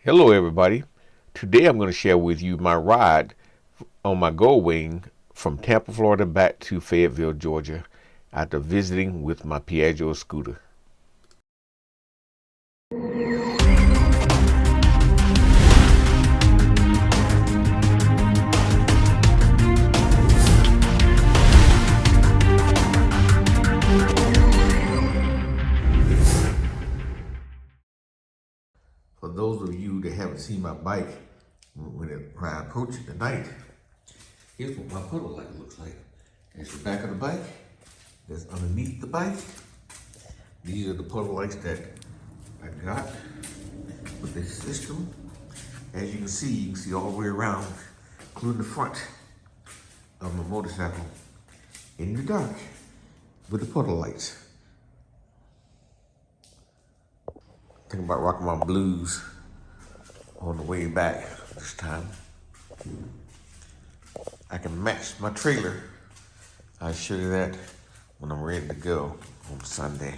Hello everybody. Today I'm going to share with you my ride on my Goldwing from Tampa, Florida back to Fayetteville, Georgia after visiting with my Piaggio scooter. For those of you that haven't seen my bike, when I approach it tonight, here's what my puddle light looks like. That's the back of the bike. That's underneath the bike. These are the puddle lights that I got with this system. As you can see all the way around, including the front of my motorcycle in the dark with the puddle lights. Thinking about rocking my blues on the way back this time. I can match my trailer. I'll show you that when I'm ready to go on Sunday.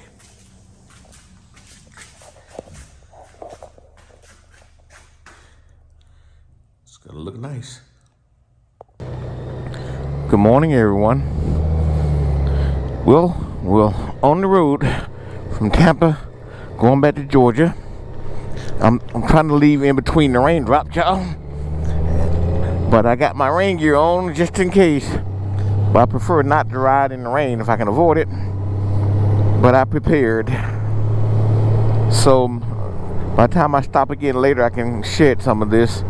It's gonna look nice. Good morning, everyone. We're on the road from Tampa going back to Georgia. I'm trying to leave in between the raindrops, y'all. But I got my rain gear on just in case. But I prefer not to ride in the rain if I can avoid it. But I prepared. So by the time I stop again later, I can shed some of this.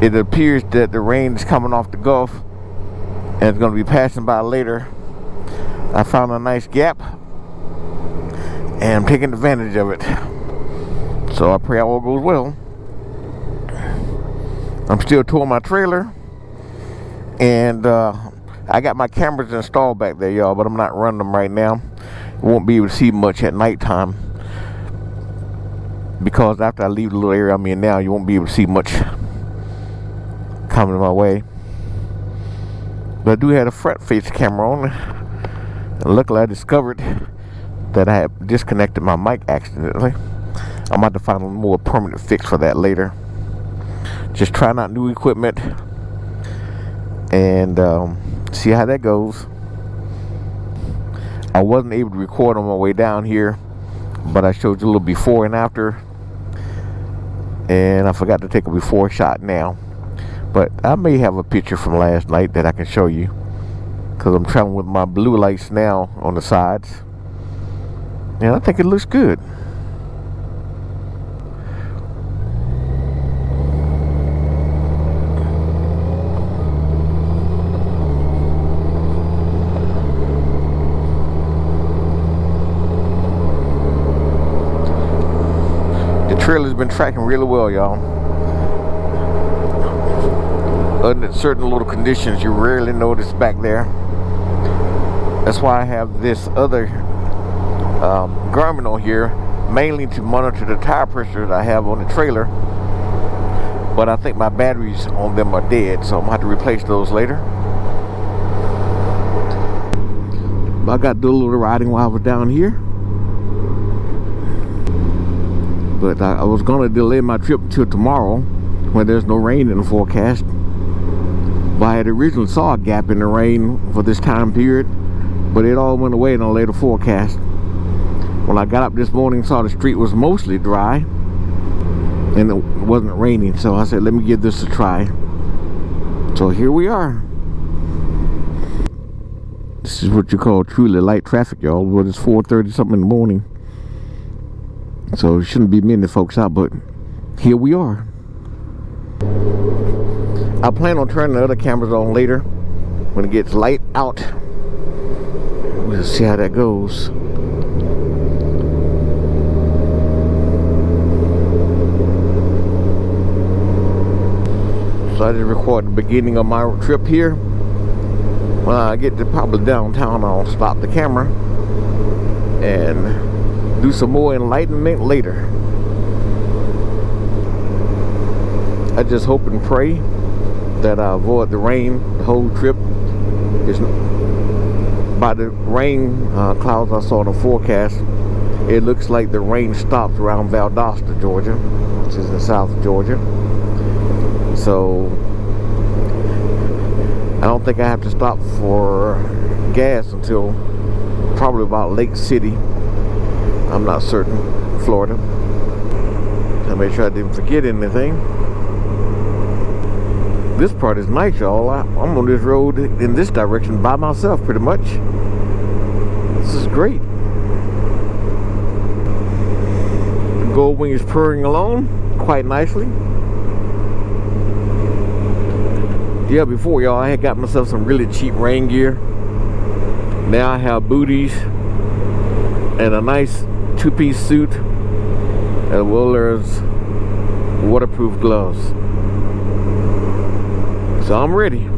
It appears that the rain is coming off the Gulf and it's going to be passing by later. I found a nice gap and I'm taking advantage of it. So I pray all goes well. I'm still towing my trailer, and I got my cameras installed back there, y'all, but I'm not running them right now. You won't be able to see much at nighttime because after I leave the little area I'm in now, you won't be able to see much coming my way. But I do have a front face camera on, and luckily I discovered that I had disconnected my mic accidentally. I'm about to find a more permanent fix for that later. Just trying out new equipment and see how that goes. I wasn't able to record on my way down here, but I showed you a little before and after, and I forgot to take a before shot now. But I may have a picture from last night that I can show you, because I'm traveling with my blue lights now on the sides, and I think it looks good. The trailer's been tracking really well, y'all. Under certain little conditions, you rarely notice back there. That's why I have this other garment on here, mainly to monitor the tire pressure that I have on the trailer. But I think my batteries on them are dead, so I'm gonna have to replace those later. But I got to do a little riding while I was down here. But I was gonna delay my trip till tomorrow when there's no rain in the forecast. But I had originally saw a gap in the rain for this time period, but it all went away in a later forecast. When I got up this morning, saw the street was mostly dry and it wasn't raining, so I said, let me give this a try. So here we are. This is what you call truly light traffic, y'all. Well, it's 4:30 something in the morning, so it shouldn't be many folks out, but here we are. I plan on turning the other cameras on later when it gets light out. We'll see how that goes. So I just recorded the beginning of my trip here. When I get to probably downtown, I'll stop the camera and do some more enlightenment later. I just hope and pray that I avoid the rain the whole trip. By the rain clouds I saw in the forecast, it looks like the rain stops around Valdosta, Georgia, which is in South Georgia. So I don't think I have to stop for gas until probably about Lake City. I'm not certain. Florida. I made sure I didn't forget anything. This part is nice, y'all. I'm on this road in this direction by myself pretty much. This is great. The Goldwing is purring along quite nicely. Yeah, before, y'all, I had got myself some really cheap rain gear. Now I have booties and a nice two-piece suit, as well as waterproof gloves. So I'm ready.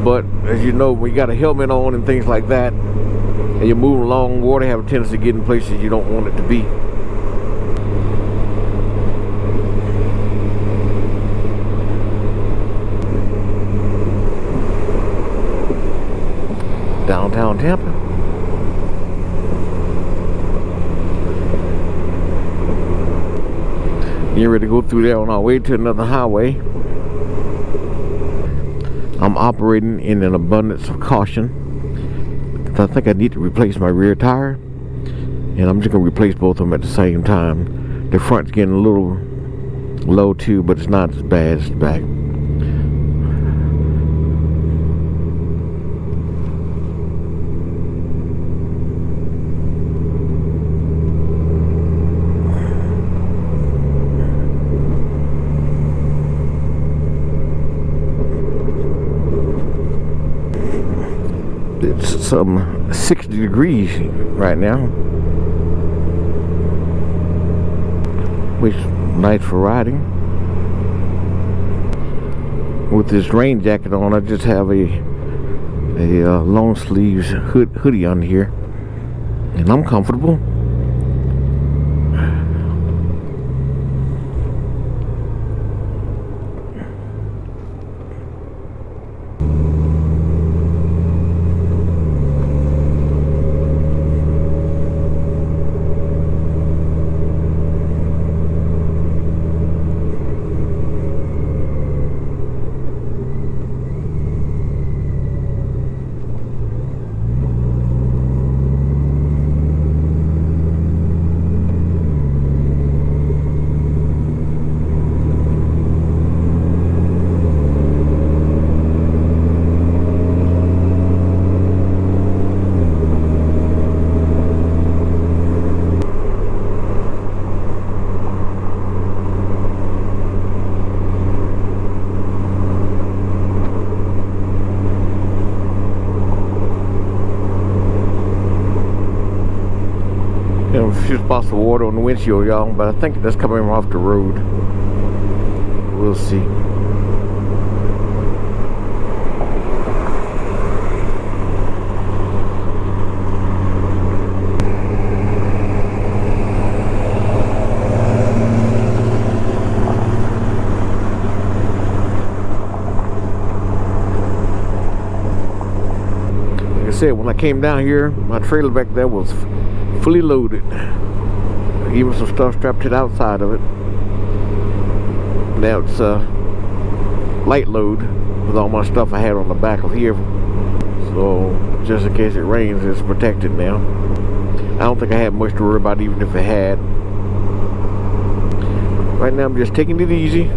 But as you know, when you got a helmet on and things like that, and you're moving along, water have a tendency to get in places you don't want it to be. Downtown Tampa. Getting ready to go through there on our way to another highway. I'm operating in an abundance of caution. I think I need to replace my rear tire, and I'm just going to replace both of them at the same time. The front's getting a little low too, but it's not as bad as the back. It's some 60 degrees right now, which is nice for riding. With this rain jacket on, I just have a long sleeves hoodie on here, and I'm comfortable. A few spots of water on the windshield, y'all, but I think that's coming off the road. We'll see. Like I said, when I came down here, my trailer back there was fully loaded, even some stuff strapped to the outside of it. Now it's light load with all my stuff I had on the back of here, so just in case it rains, it's protected now. I don't think I had much to worry about, even if it had. Right now I'm just taking it easy.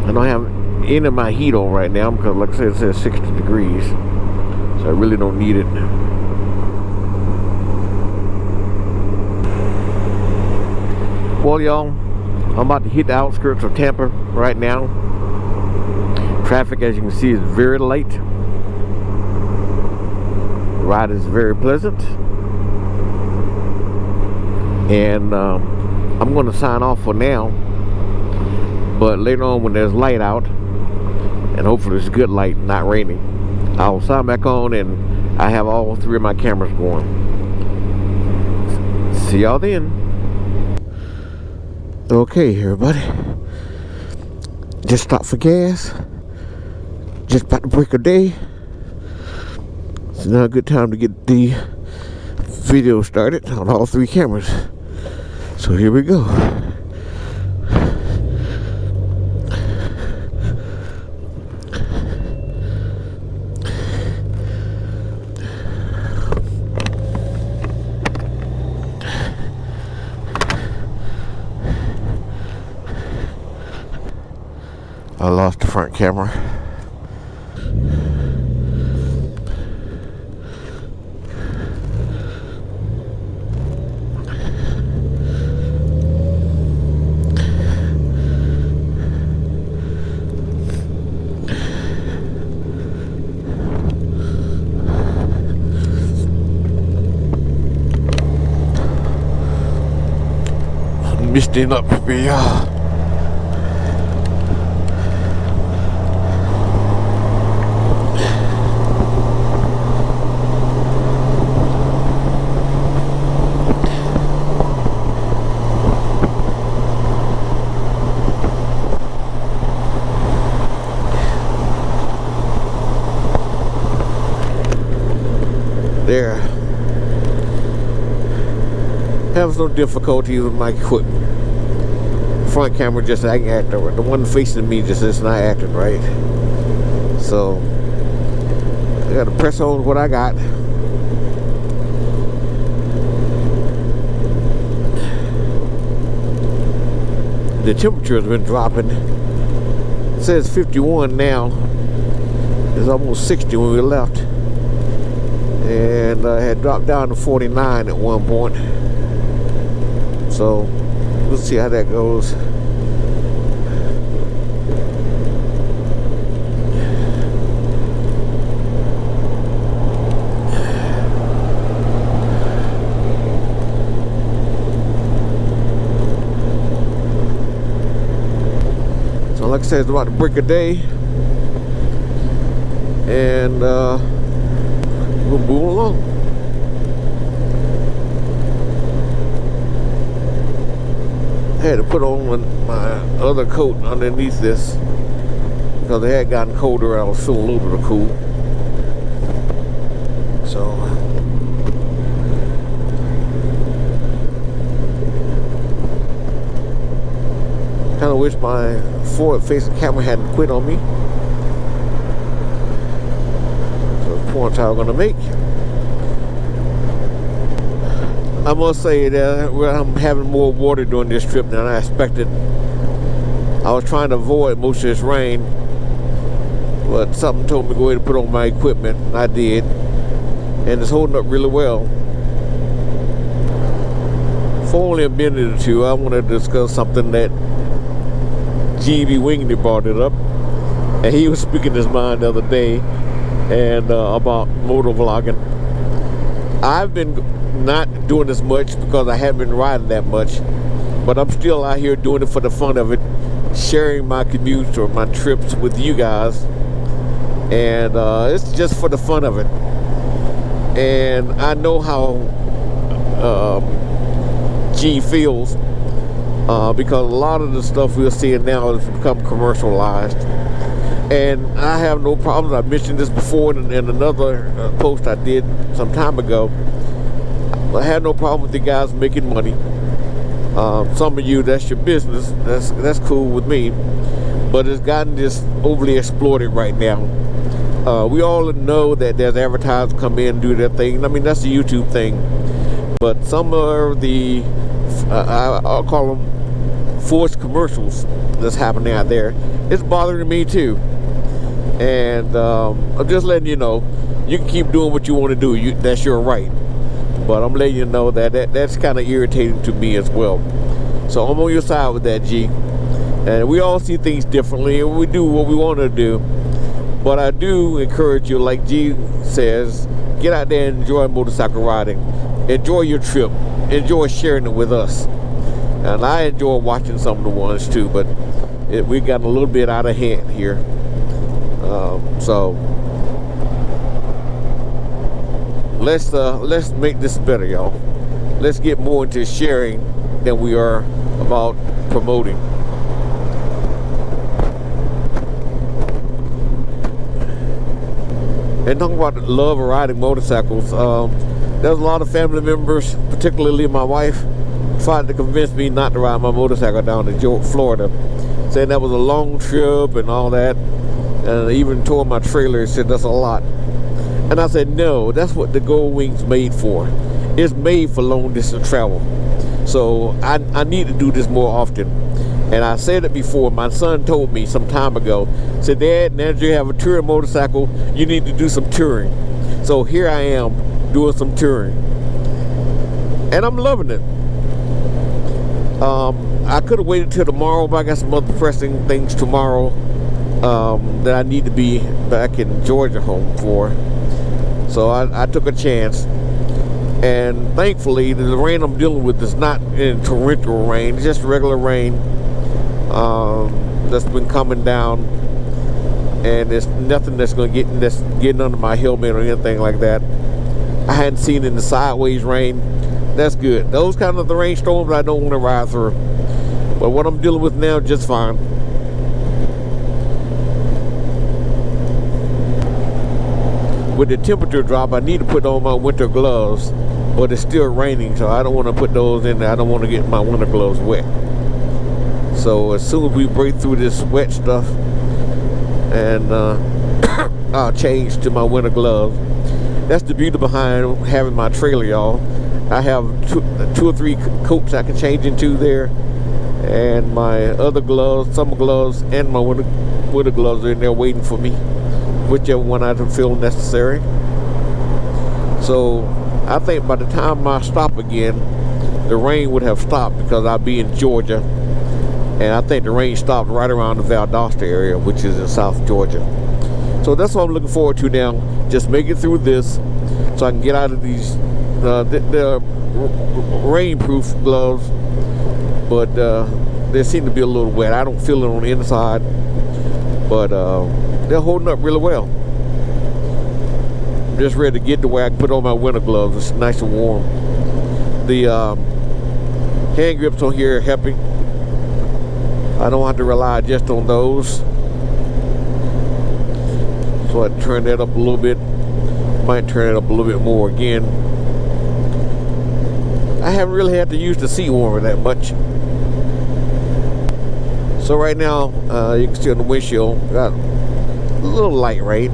I don't have any of my heat on right now because, like I said, it says 60 degrees, so I really don't need it. Well, y'all, I'm about to hit the outskirts of Tampa right now. Traffic, as you can see, is very light. The ride is very pleasant. And I'm going to sign off for now. But later on, when there's light out, and hopefully it's good light, not raining, I'll sign back on and I have all three of my cameras going. See y'all then. Okay, everybody, just stopped for gas, just about to break a day. It's now a good time to get the video started on all 3 cameras. So here we go. I lost the front camera. Misting up here. There. Have no difficulties with my equipment. Front camera just ain't acting right. The one facing me just is not acting right. So I gotta press on what I got. The temperature has been dropping. It says 51 now. It's almost 60 when we left. And I had dropped down to 49 at one point. So we'll see how that goes. So like I said, it's about to break a day. And we'll move along. I had to put on my other coat underneath this because it had gotten colder. I was feeling a little bit of cool. So kind of wish my forward-facing camera hadn't quit on me. So the point I was going to make. I must say that I'm having more water during this trip than I expected. I was trying to avoid most of this rain, but something told me to go ahead and put on my equipment, and I did. And it's holding up really well. For only a minute or two, I want to discuss something that GB Winging brought it up. And he was speaking his mind the other day and about motovlogging. I've been not doing as much because I haven't been riding that much, but I'm still out here doing it for the fun of it, sharing my commutes or my trips with you guys, and it's just for the fun of it. And I know how G feels because a lot of the stuff we're seeing now has become commercialized, and I have no problems. I mentioned this before in another post I did some time ago. I had no problem with the guys making money. Some of you, that's your business. That's cool with me. But it's gotten just overly exploited right now. We all know that there's advertisers come in and do their thing. I mean, that's the YouTube thing. But some of the, I'll call them forced commercials that's happening out there. It's bothering me too. And I'm just letting you know, you can keep doing what you want to do. That's your right. But I'm letting you know that's kind of irritating to me as well. So I'm on your side with that, G. And we all see things differently, and we do what we want to do. But I do encourage you, like G says, get out there and enjoy motorcycle riding. Enjoy your trip. Enjoy sharing it with us. And I enjoy watching some of the ones too, but we got a little bit out of hand here. So let's make this better, y'all. Let's get more into sharing than we are about promoting. And talking about the love of riding motorcycles, There's a lot of family members, particularly my wife, tried to convince me not to ride my motorcycle down to Florida, saying that was a long trip and all that, and I even tore my trailer and said that's a lot. And I said, no, that's what the Goldwing's made for. It's made for long distance travel. So I need to do this more often. And I said it before. My son told me some time ago, said, Dad, now that you have a touring motorcycle, you need to do some touring. So here I am doing some touring. And I'm loving it. I could have waited till tomorrow, but I got some other pressing things tomorrow that I need to be back in Georgia home for. So I took a chance. And thankfully, the rain I'm dealing with is not in torrential rain, it's just regular rain that's been coming down. And there's nothing that's getting under my helmet or anything like that. I hadn't seen any sideways rain. That's good. Those kind of the rainstorms I don't want to ride through. But what I'm dealing with now, just fine. With the temperature drop, I need to put on my winter gloves, but it's still raining, so I don't want to put those in there. I don't want to get my winter gloves wet. So as soon as we break through this wet stuff, and I'll change to my winter gloves. That's the beauty behind having my trailer, y'all. I have two or three coats I can change into there, and my other gloves, summer gloves, and my winter gloves are in there waiting for me, whichever one I feel necessary. So I think by the time I stop again, the rain would have stopped because I'll be in Georgia, and I think the rain stopped right around the Valdosta area, which is in South Georgia. So that's what I'm looking forward to now. Just make it through this so I can get out of these the rainproof gloves, but they seem to be a little wet. I don't feel it on the inside, but they're holding up really well. I'm just ready to get to where I can put on my winter gloves. It's nice and warm. The hand grips on here are helping. I don't have to rely just on those. So I turn that up a little bit. Might turn it up a little bit more again. I haven't really had to use the seat warmer that much. So right now, you can see on the windshield, got a little light rain.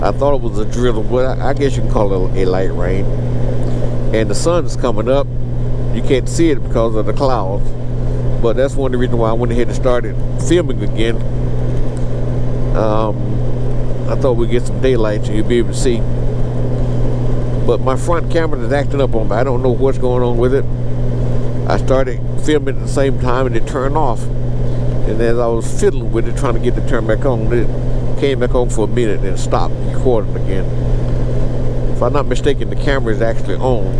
I thought it was a drizzle, but I guess you can call it a light rain. And the sun's coming up. You can't see it because of the clouds. But that's one of the reasons why I went ahead and started filming again. I thought we'd get some daylight so you'd be able to see. But my front camera is acting up on me. I don't know what's going on with it. I started filming at the same time and it turned off. And as I was fiddling with it, trying to get it to turn back on, it came back on for a minute and stopped recording again. If I'm not mistaken, the camera is actually on,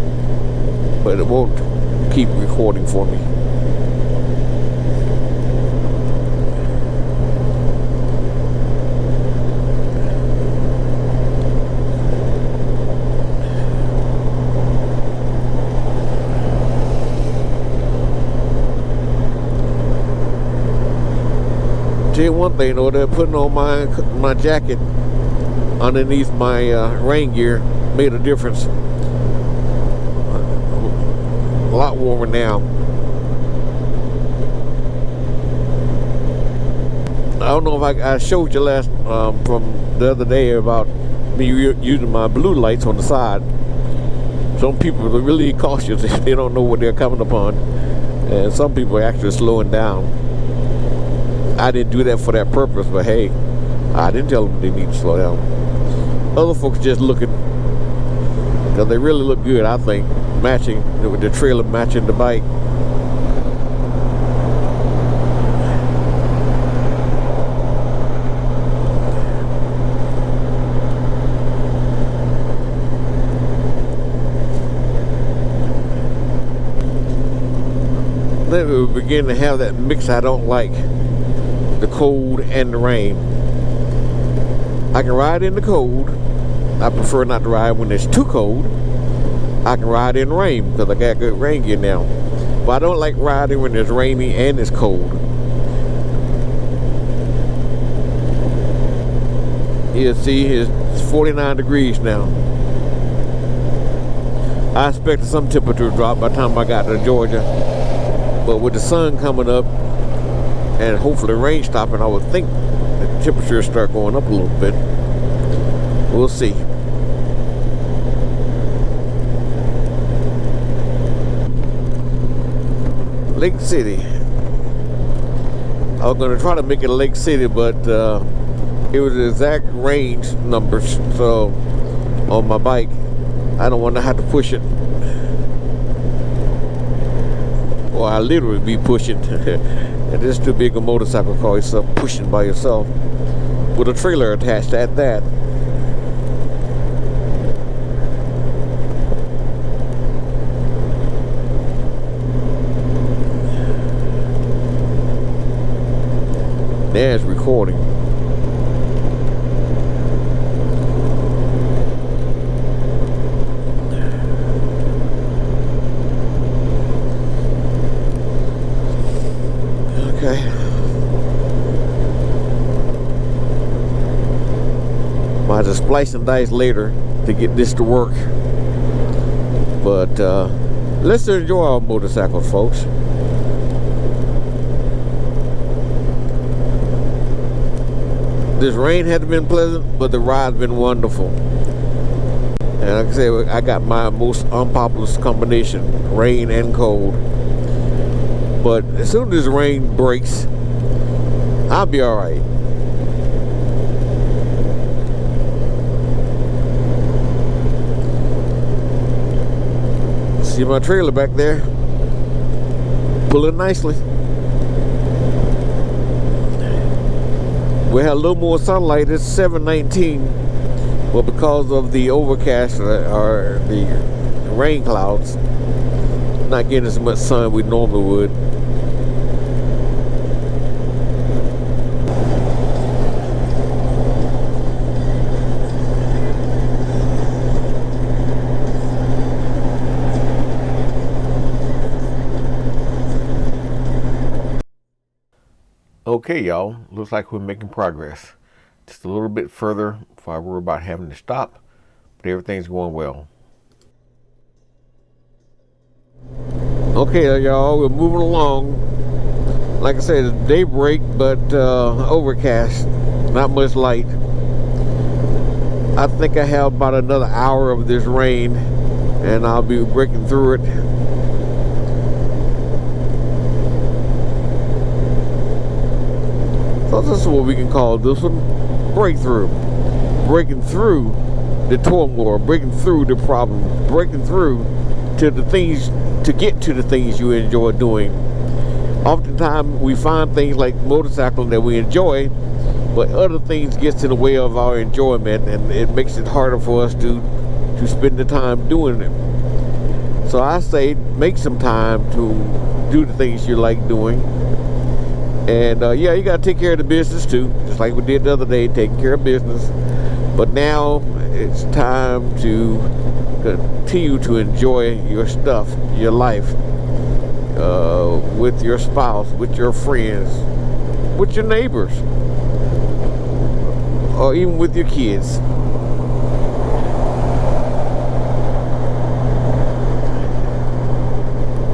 but it won't keep recording for me. Tell you one thing though, they're putting on my jacket underneath my rain gear made a difference. A lot warmer now. I don't know if I showed you last from the other day about me using my blue lights on the side. Some people are really cautious. They don't know what they're coming upon, and some people are actually slowing down. I didn't do that for that purpose, but hey, I didn't tell them they need to slow down. Other folks just looking, because they really look good, I think, matching, with the trailer matching the bike. Then we begin to have that mix I don't like. The cold and the rain. I can ride in the cold. I prefer not to ride when it's too cold. I can ride in rain because I got good rain gear now. But I don't like riding when it's rainy and it's cold. You see, it's 49 degrees now. I expected some temperature drop by the time I got to Georgia, but with the sun coming up and hopefully rain stopping, I would think the temperatures start going up a little bit. We'll see. Lake City. I was going to try to make it Lake City, but it was the exact range numbers, so on my bike I don't want to have to push it, or I literally be pushing. And this is too big a motorcycle car, yourself pushing by yourself with a trailer attached at that. There's recording. Okay. Might just splice and dice later to get this to work. But let's enjoy our motorcycles, folks. This rain hasn't been pleasant, but the ride's been wonderful. And like I said, I got my most unpopular combination, rain and cold. But as soon as the rain breaks, I'll be alright. See my trailer back there? Pulling nicely. We had a little more sunlight. It's 7:19, but because of the overcast or the rain clouds, not getting as much sun we normally would. Okay, y'all, looks like we're making progress. Just a little bit further before I worry about having to stop, but everything's going well. Okay, y'all, we're moving along. Like I said, it's daybreak, but overcast, not much light. I think I have about another hour of this rain, and I'll be breaking through it. So this is what we can call this one, breakthrough. Breaking through the turmoil, breaking through the problem, breaking through to the things, to get to the things you enjoy doing. Oftentimes we find things like motorcycling that we enjoy, but other things gets in the way of our enjoyment, and it makes it harder for us to spend the time doing it. So I say make some time to do the things you like doing. And yeah, you gotta take care of the business too, just like we did the other day, taking care of business. But now it's time to continue to enjoy your stuff, your life, with your spouse, with your friends, with your neighbors, or even with your kids.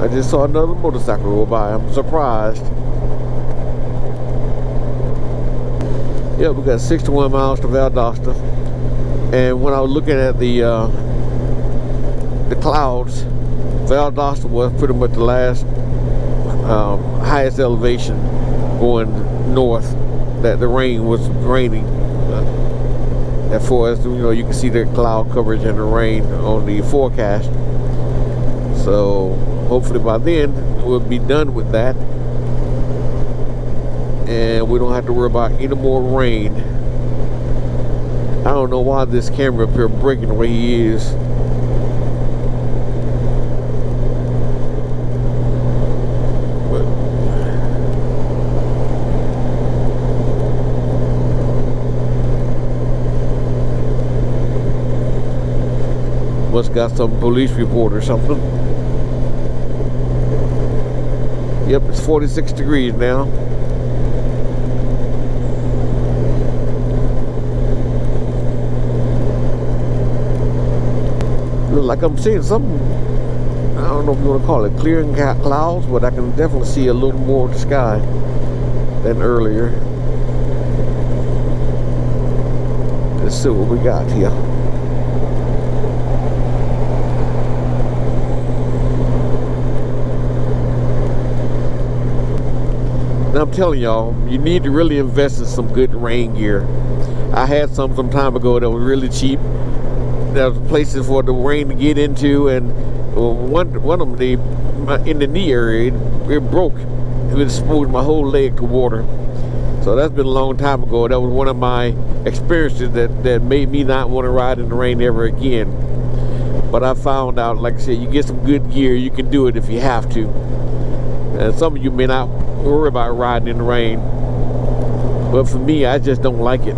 I just saw another motorcycle go by. I'm surprised. Yeah, we got 61 miles to Valdosta, and when I was looking at the clouds, Valdosta was pretty much the last highest elevation going north that the rain was raining. As far as, you know, you can see the cloud coverage and the rain on the forecast. So hopefully by then we'll be done with that, and we don't have to worry about any more rain. I don't know why this camera up here breaking the way he is. But must got some police report or something. Yep, it's 46 degrees now. look like I'm seeing something. I don't know if you want to call it clearing clouds, but I can definitely see a little more of the sky than earlier. Let's see what we got here. Now I'm telling y'all, you need to really invest in some good rain gear. I had some time ago that was really cheap. There was places for the rain to get into, and one of them, in the knee area, it broke. It exposed my whole leg to water. So that's been a long time ago. That was one of my experiences that made me not want to ride in the rain ever again. But I found out, like I said, you get some good gear, you can do it if you have to. And some of you may not worry about riding in the rain, but for me, I just don't like it.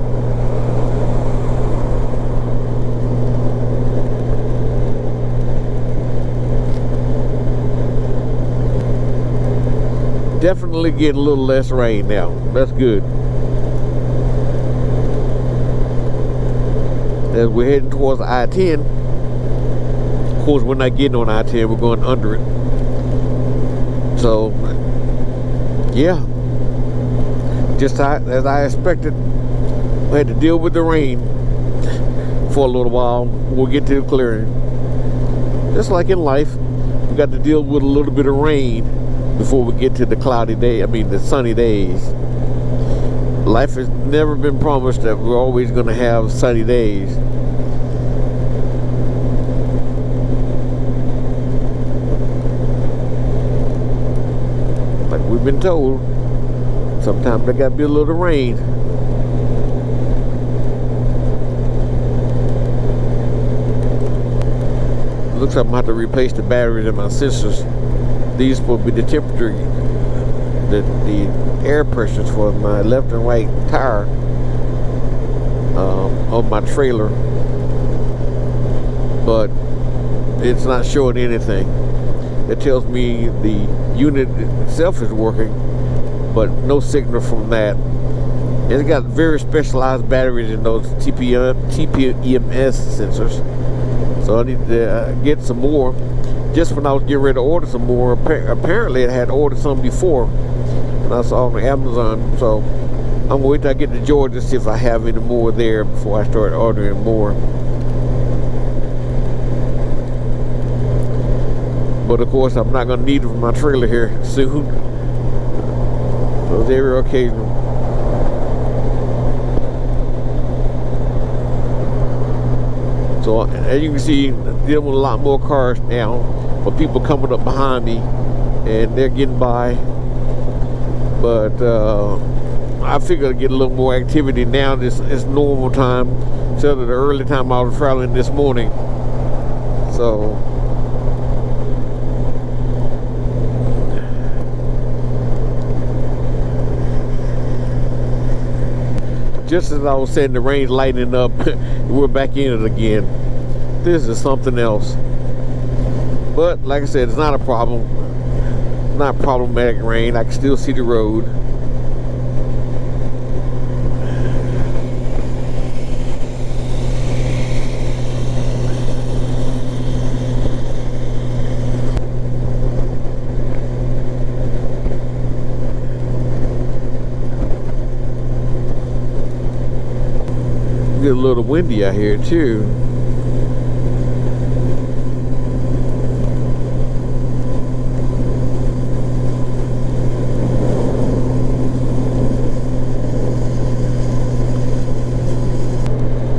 Definitely getting a little less rain now. That's good. As we're heading towards I-10, of course, we're not getting on I-10, we're going under it. So, yeah, just as I expected, we had to deal with the rain for a little while. We'll get to the clearing. Just like in life, we got to deal with a little bit of rain before we get to the cloudy day, the sunny days. Life has never been promised that we're always going to have sunny days. Like we've been told, sometimes there got to be a little rain. Looks like I'm going to have to replace the batteries in my sensors. These will be the temperature, the air pressures for my left and right tire on my trailer, but it's not showing anything. It tells me the unit itself is working, but no signal from that. It's got very specialized batteries in those TPMS sensors, so I need to get some more. Just when I was getting ready to order some more, apparently I had ordered some before, and I saw on Amazon. So I'm gonna wait till I get to Georgia to see if I have any more there before I start ordering more. But of course, I'm not gonna need them for my trailer here soon. So very occasional. So as you can see, dealing with a lot more cars now, but people coming up behind me and they're getting by. But I figure to get a little more activity now. It's normal time instead of the early time I was traveling this morning. So just as I was saying, the rain's lightening up. We're back in it again. This is something else. But like I said, it's not a problem. Not problematic rain. I can still see the road. Get a little windy out here too.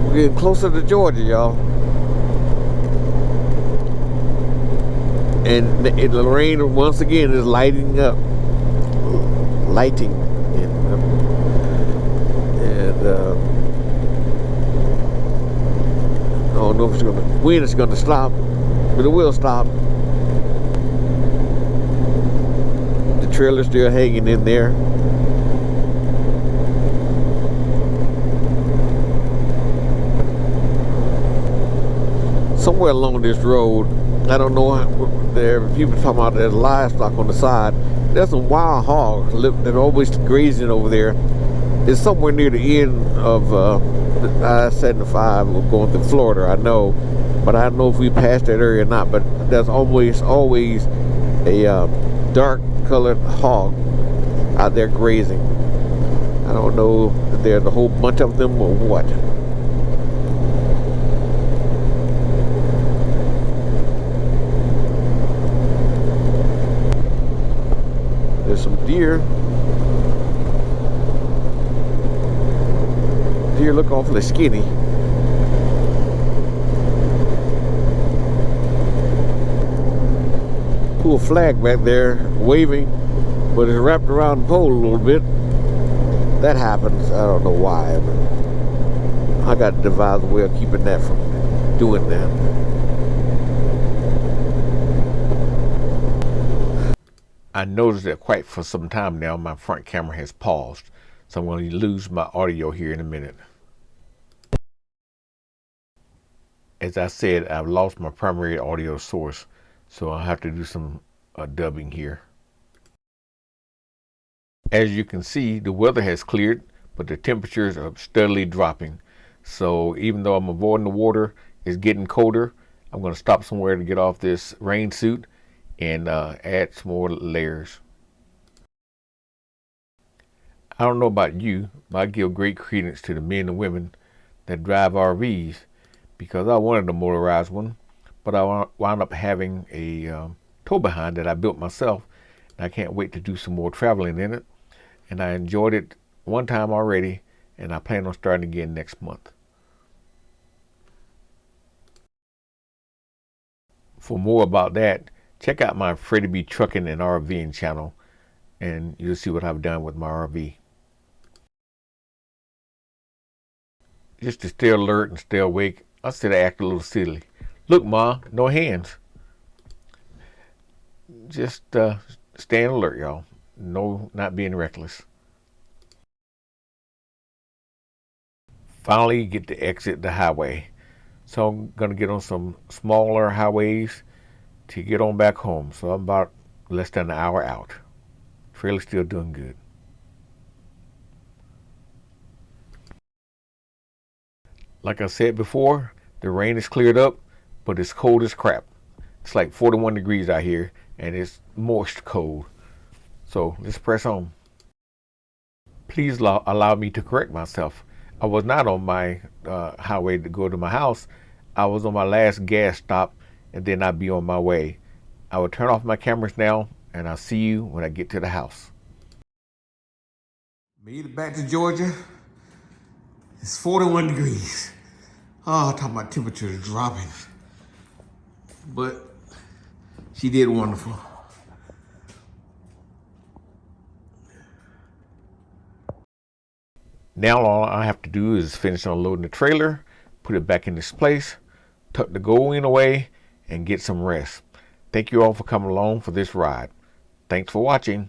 We're getting closer to Georgia, y'all. And the rain once again is lighting up. Lighting. I don't know if when it's going to stop, but it will stop. The trailer's still hanging in there. Somewhere along this road, I don't know, there are people talking about there's livestock on the side. There's some wild hogs that are always grazing over there. It's somewhere near the end of I-75 going through Florida, I know, but I don't know if we passed that area or not. But there's always a dark colored hog out there grazing. I don't know if there's a whole bunch of them or what. There's some deer. Deer look awfully skinny. Cool flag back there waving, but it's wrapped around the pole a little bit. That happens. I don't know why, but I got to devise a way of keeping that from doing that. I noticed that quite for some time now my front camera has paused, so I'm going to lose my audio here in a minute. As I said, I've lost my primary audio source, so I'll have to do some dubbing here. As you can see, the weather has cleared, but the temperatures are steadily dropping. So even though I'm avoiding the water, it's getting colder. I'm going to stop somewhere to get off this rain suit and add some more layers. I don't know about you, but I give great credence to the men and women that drive RVs, because I wanted a motorized one, but I wound up having a tow behind that I built myself, and I can't wait to do some more traveling in it. And I enjoyed it one time already, and I plan on starting again next month. For more about that, check out my Freddy B Trucking and RVing channel, and you'll see what I've done with my RV. Just to stay alert and stay awake, I said I act a little silly. Look, Ma, no hands. Just staying alert, y'all. No, not being reckless. Finally get to exit the highway. So I'm going to get on some smaller highways to get on back home. So I'm about less than an hour out. Trailer's still doing good. Like I said before, the rain is cleared up, but it's cold as crap. It's like 41 degrees out here, and it's moist cold. So let's press on. Please allow me to correct myself. I was not on my highway to go to my house. I was on my last gas stop, and then I'd be on my way. I will turn off my cameras now, and I'll see you when I get to the house. Made it back to Georgia. It's 41 degrees. Oh, I'm talking about temperature dropping. But she did wonderful. Now all I have to do is finish unloading the trailer, put it back in its place, tuck the Goldwing away, and get some rest. Thank you all for coming along for this ride. Thanks for watching.